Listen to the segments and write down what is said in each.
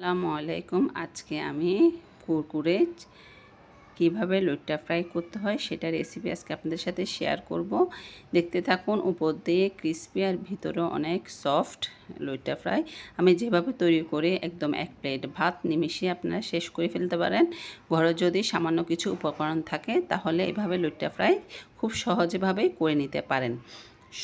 আসসালামু আলাইকুম। আজকে আমি কুরকুরে কিভাবে লইট্টা ফ্রাই করতে হয় সেটা রেসিপি আজকে আপনাদের সাথে শেয়ার করব। দেখতে থাকুন। উপর দিয়ে ক্রিসপি আর ভিতরে অনেক সফট লইট্টা ফ্রাই। আমি যেভাবে তৈরি করি একদম এক প্লেট ভাত নিমিশে আপনারা শেষ করে ফেলতে পারেন। ঘরে যদি সামান্য কিছু উপকরণ থাকে তাহলে এভাবে লইট্টা ফ্রাই খুব সহজভাবে করে নিতে পারেন।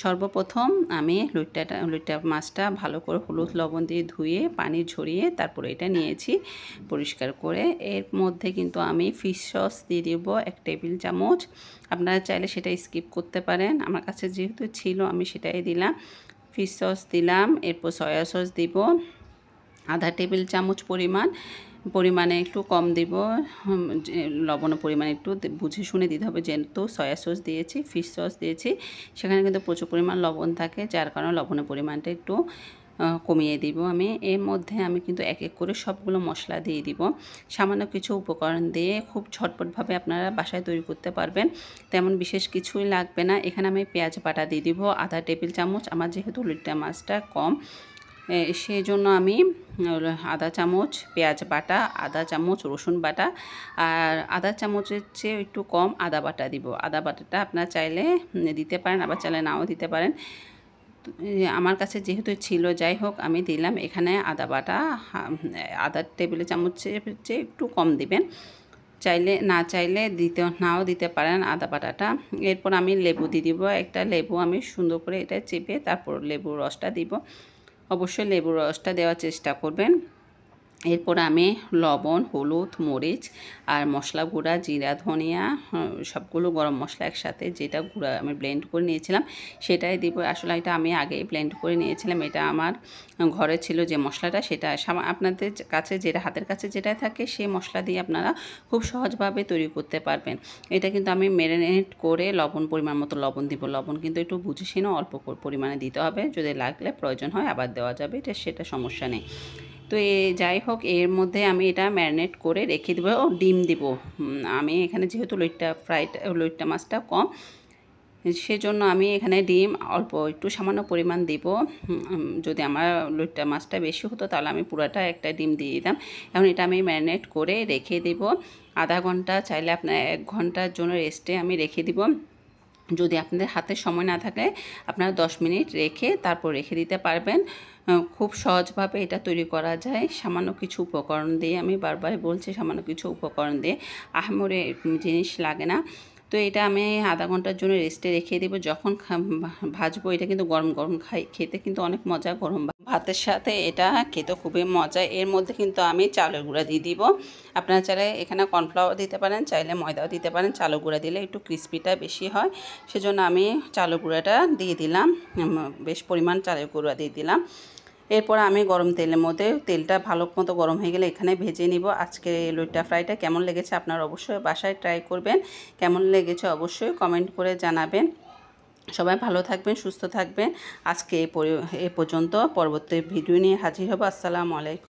সর্বপ্রথম আমি লইট্টা মাছটা ভালো করে হলুদ লবণ দিয়ে ধুয়ে পানি ঝরিয়ে তারপরে এটা নিয়েছি পরিষ্কার করে। এর মধ্যে কিন্তু আমি ফিশ সস দিয়ে দিব 1 টেবিল চামচ। আপনারা চাইলে সেটা স্কিপ করতে পারেন, আমার কাছে যেহেতু ছিল আমি সেটাই দিলাম। ফিশ সস দিলাম, এরপর সয়া সস দিব আধা টেবিল চামচ পরিমাণে একটু কম দিব। লবণের পরিমাণ একটু বুঝে শুনে দিতে হবে, যেহেতু সয়া সস দিয়েছি, ফিশ সস দিয়েছি, সেখানে কিন্তু প্রচুর পরিমাণ লবণ থাকে, যার কারণে লবণের পরিমাণটা একটু কমিয়ে দিব। এর মধ্যে আমি কিন্তু এক এক করে সবগুলো মশলা দিয়ে দিব। সামান্য কিছু উপকরণ দিয়ে খুব ঝটপটভাবে আপনারা বাসায় তৈরি করতে পারবেন, তেমন বিশেষ কিছুই লাগবে না। এখানে আমি পেঁয়াজ বাটা দিয়ে দিব আধা টেবিল চামচ। আমার যেহেতু লইট্টা মাছটা কম, সেই জন্য আমি আধা চামচ পেঁয়াজ বাটা, আধা চামচ রসুন বাটা, আর আধা চামচের চেয়ে একটু কম আদা বাটা দিব। আদা বাটাটা আপনারা চাইলে দিতে পারেন, আবার চাইলে নাও দিতে পারেন। আমার কাছে যেহেতু ছিল, যাই হোক আমি দিলাম। এখানে আদা বাটা আধা টেবিল চামচের চেয়ে একটু কম দিবেন, চাইলে নাও দিতে পারেন আদা বাটাটা। এরপর আমি লেবু দিয়ে দিব। একটা লেবু আমি সুন্দর করে এটা চেপে তারপর লেবুর রসটা দিব। অবশ্যই লেবুর রসটা দেওয়ার চেষ্টা করবেন। এরপর আমি লবণ, হলুদ, মরিচ আর মশলা গুঁড়া, জিরা, ধনিয়া, সবগুলো গরম মশলা একসাথে যেটা গুঁড়া আমি ব্লেন্ড করে নিয়েছিলাম সেটাই দিব। আসলে এটা আমি আগেই ব্লেন্ড করে নিয়েছিলাম, এটা আমার ঘরে ছিল যে মশলাটা, সেটা আপনাদের কাছে যেটা হাতের কাছে যেটা থাকে সেই মশলা দিয়ে আপনারা খুব সহজভাবে তৈরি করতে পারবেন। এটা কিন্তু আমি ম্যারিনেট করে পরিমাণ মতো লবণ দিব। লবণ কিন্তু একটু বুঝে শুনে অল্প পরিমাণে দিতে হবে, যদি লাগলে প্রয়োজন হয় আবার দেওয়া যাবে, সেটা সমস্যা নেই। তো যাই হোক, এর মধ্যে আমি এটা ম্যারিনেট করে রেখে দেবো। ডিম দিব আমি এখানে, যেহেতু লইট্টা মাছটা কম, সেজন্য আমি এখানে ডিম অল্প একটু সামান্য পরিমাণ দিব। যদি আমার লইট্টা মাছটা বেশি হতো তাহলে আমি পুরাটা একটা ডিম দিয়ে দিতাম। এখন এটা আমি ম্যারিনেট করে রেখে দেব আধা ঘন্টা, চাইলে আপনার 1 ঘন্টার জন্য রেস্টে আমি রেখে দিব। যদি আপনাদের হাতে সময় না থাকে আপনারা 10 মিনিট রেখে তারপর রেখে দিতে পারবেন। খুব সহজভাবে এটা তৈরি করা যায় সামান্য কিছু উপকরণ দিয়ে। আমি বারবার বলছি সামান্য কিছু উপকরণ দিয়ে, আহামরি জিনিস লাগে না। তো এটা আমি আধা ঘন্টার জন্য রেস্টে রেখে দেবো। যখন ভাজবো, এটা কিন্তু গরম গরম খেতে কিন্তু অনেক মজা, গরম ভাতের সাথে এটা খেতে খুবই মজা। এর মধ্যে কিন্তু আমি চালের গুঁড়া দিয়ে দিব। আপনারা চাইলে এখানে কর্নফ্লাওয়ার দিতে পারেন, চাইলে ময়দাও দিতে পারেন। চালের গুঁড়া দিলে একটু ক্রিস্পিটা বেশি হয়, সেজন্য আমি চালের গুঁড়াটা দিয়ে দিলাম, বেশ পরিমাণ চালের গুঁড়া দিয়ে দিলাম। এরপর আমি গরম তেলের মধ্যে, তেলটা ভালো মতো গরম হয়ে গেলে এখানে ভেজে নিব। আজকে লইট্টা ফ্রাইটা কেমন লেগেছে আপনারা অবশ্যই বাসায় ট্রাই করবেন। কেমন লেগেছে অবশ্যই কমেন্ট করে জানাবেন। সবাই ভালো থাকবেন, সুস্থ থাকবেন। আজকে এ পর্যন্ত। পরবর্তী ভিডিও নিয়ে হাজির হব। আসসালামু আলাইকুম।